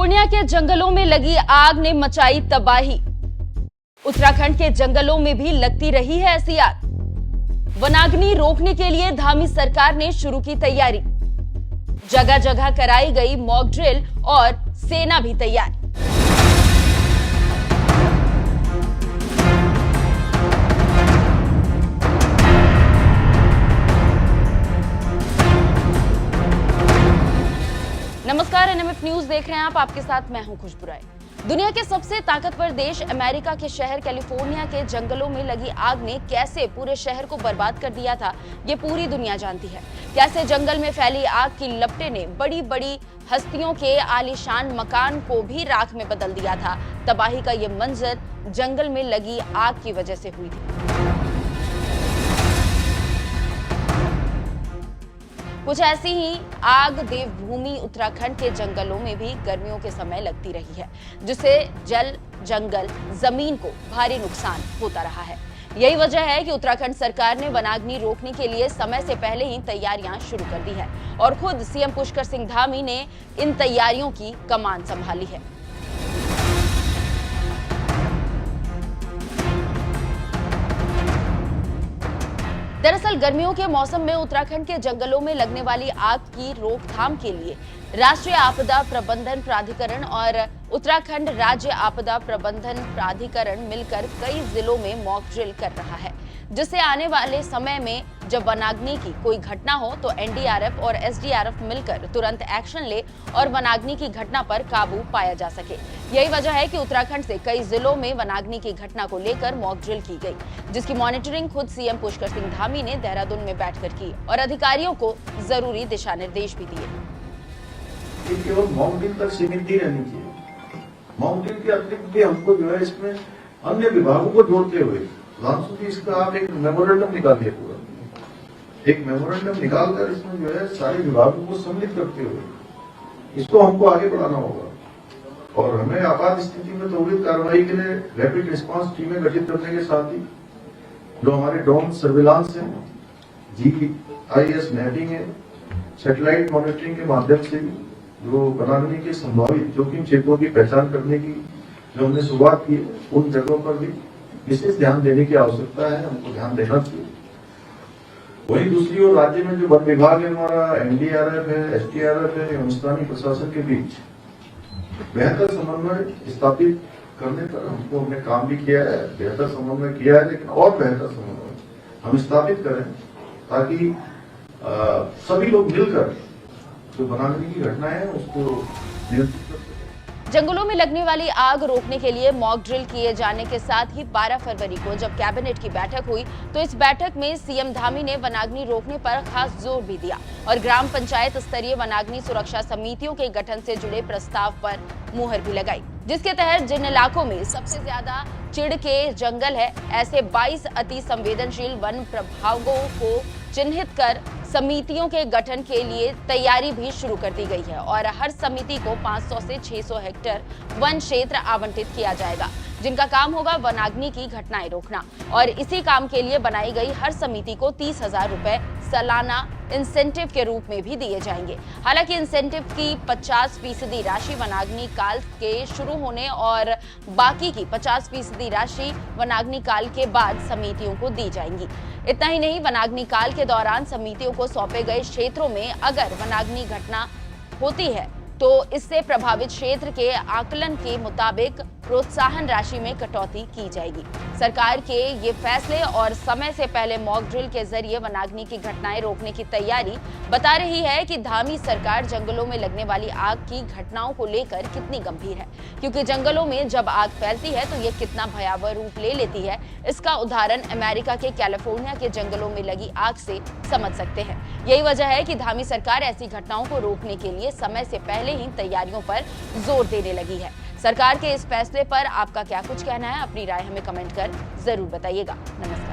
California के जंगलों में लगी आग ने मचाई तबाही। उत्तराखंड के जंगलों में भी लगती रही है ऐसी आग। वनाग्नि रोकने के लिए धामी सरकार ने शुरू की तैयारी। जगह जगह कराई गई मॉक ड्रिल और सेना भी तैयार। नमस्कार, एनएमएफ न्यूज देख रहे हैं आप। आपके साथ मैं हूं खुशबू राय। दुनिया के सबसे ताकतवर देश अमेरिका के शहर कैलिफोर्निया के जंगलों में लगी आग ने कैसे पूरे शहर को बर्बाद कर दिया था, ये पूरी दुनिया जानती है। कैसे जंगल में फैली आग की लपटें ने बड़ी बड़ी हस्तियों के आलीशान मकान को भी राख में बदल दिया था। तबाही का ये मंजर जंगल में लगी आग की वजह से हुई थी। कुछ ऐसी ही आग देवभूमि उत्तराखंड के जंगलों में भी गर्मियों के समय लगती रही है, जिससे जल, जंगल, जमीन को भारी नुकसान होता रहा है। यही वजह है कि उत्तराखंड सरकार ने वनाग्नि रोकने के लिए समय से पहले ही तैयारियां शुरू कर दी है और खुद सीएम पुष्कर सिंह धामी ने इन तैयारियों की कमान संभाली है। दरअसल गर्मियों के मौसम में उत्तराखंड के जंगलों में लगने वाली आग की रोकथाम के लिए राष्ट्रीय आपदा प्रबंधन प्राधिकरण और उत्तराखंड राज्य आपदा प्रबंधन प्राधिकरण मिलकर कई जिलों में मॉक ड्रिल कर रहा है, जिससे आने वाले समय में जब वनाग्नि की कोई घटना हो तो एनडीआरएफ और एसडीआरएफ मिलकर तुरंत एक्शन ले और वनाग्नि की घटना पर काबू पाया जा सके। यही वजह है कि उत्तराखंड से कई जिलों में वनाग्नि की घटना को लेकर मॉक ड्रिल की गई, जिसकी मॉनिटरिंग खुद सीएम पुष्कर सिंह धामी ने देहरादून में बैठकर की और अधिकारियों को जरूरी दिशा निर्देश भी दिए। ये केवल मॉक ड्रिल तक सीमित नहीं रहनी चाहिए। मॉक ड्रिल के अतिरिक्त भी हमको जो है इसमें अन्य विभागों को जोड़ते हुए इसका आप एक मेमोरेंडम निकालिए, पूरा एक मेमोरेंडम निकालकर इसमें जो है सारे विभागों को सम्मिलित करते हुए इसको हमको आगे बढ़ाना होगा और हमें आपात स्थिति में त्वरित कार्रवाई के लिए रैपिड रिस्पांस टीमें गठित करने के साथ ही जो हमारे ड्रोन सर्विलांस है, जीआईएस मैपिंग है, सैटेलाइट मॉनिटरिंग के माध्यम से जो वनाग्नि के संभावित जोखिम क्षेत्रों की पहचान करने की जो हमने शुरुआत की, उन जगहों पर भी विशेष ध्यान देने की आवश्यकता है, हमको ध्यान देना चाहिए। वहीं दूसरी ओर राज्य में जो वन विभाग है हमारा, एनडीआरएफ है, एसडीआरएफ है एवं स्थानीय प्रशासन के बीच बेहतर समन्वय स्थापित करने पर हमने काम भी किया है, बेहतर समन्वय किया है, लेकिन और बेहतर समन्वय हम स्थापित करें ताकि सभी लोग मिलकर जो वनाग्नि की घटना है उसको नियंत्रित कर सकें। जंगलों में लगने वाली आग रोकने के लिए मॉक ड्रिल किए जाने के साथ ही 12 फरवरी को जब कैबिनेट की बैठक हुई तो इस बैठक में सीएम धामी ने वनाग्नि रोकने पर खास जोर भी दिया और ग्राम पंचायत स्तरीय वनाग्नि सुरक्षा समितियों के गठन से जुड़े प्रस्ताव पर मुहर भी लगाई, जिसके तहत जिन इलाकों में सबसे ज्यादा चिड़ के जंगल है, ऐसे 22 अति संवेदनशील वन प्रभागों को चिन्हित कर समितियों के गठन के लिए तैयारी भी शुरू कर दी गई है और हर समिति को 500 से 600 हेक्टेयर वन क्षेत्र आवंटित किया जाएगा, जिनका काम होगा वनाग्नि की घटनाएं रोकना। और इसी काम के लिए बनाई गई हर समिति को 30,000 रुपए सालाना इंसेंटिव के रूप में भी दिए जाएंगे। हालांकि इंसेंटिव की 50% राशि वनाग्नि काल के शुरू होने और बाकी की 50% राशि वनाग्नि काल के बाद समितियों को दी जाएंगी। इतना ही नहीं, वनाग्नि काल के दौरान समितियों को सौंपे गए क्षेत्रों में अगर वनाग्नि घटना होती है तो इससे प्रभावित क्षेत्र के आकलन के मुताबिक प्रोत्साहन राशि में कटौती की जाएगी। सरकार के ये फैसले और समय से पहले मॉक ड्रिल के जरिए वनाग्नि की घटनाएं रोकने की तैयारी बता रही है कि धामी सरकार जंगलों में लगने वाली आग की घटनाओं को लेकर कितनी गंभीर है, क्योंकि जंगलों में जब आग फैलती है तो ये कितना भयावह रूप ले लेती है, इसका उदाहरण अमेरिका के कैलिफोर्निया के जंगलों में लगी आग से समझ सकते हैं। यही वजह है कि धामी सरकार ऐसी घटनाओं को रोकने के लिए समय से पहले ही तैयारियों पर जोर देने लगी है। सरकार के इस फैसले पर आपका क्या कुछ कहना है? अपनी राय हमें कमेंट कर जरूर बताइएगा। नमस्कार।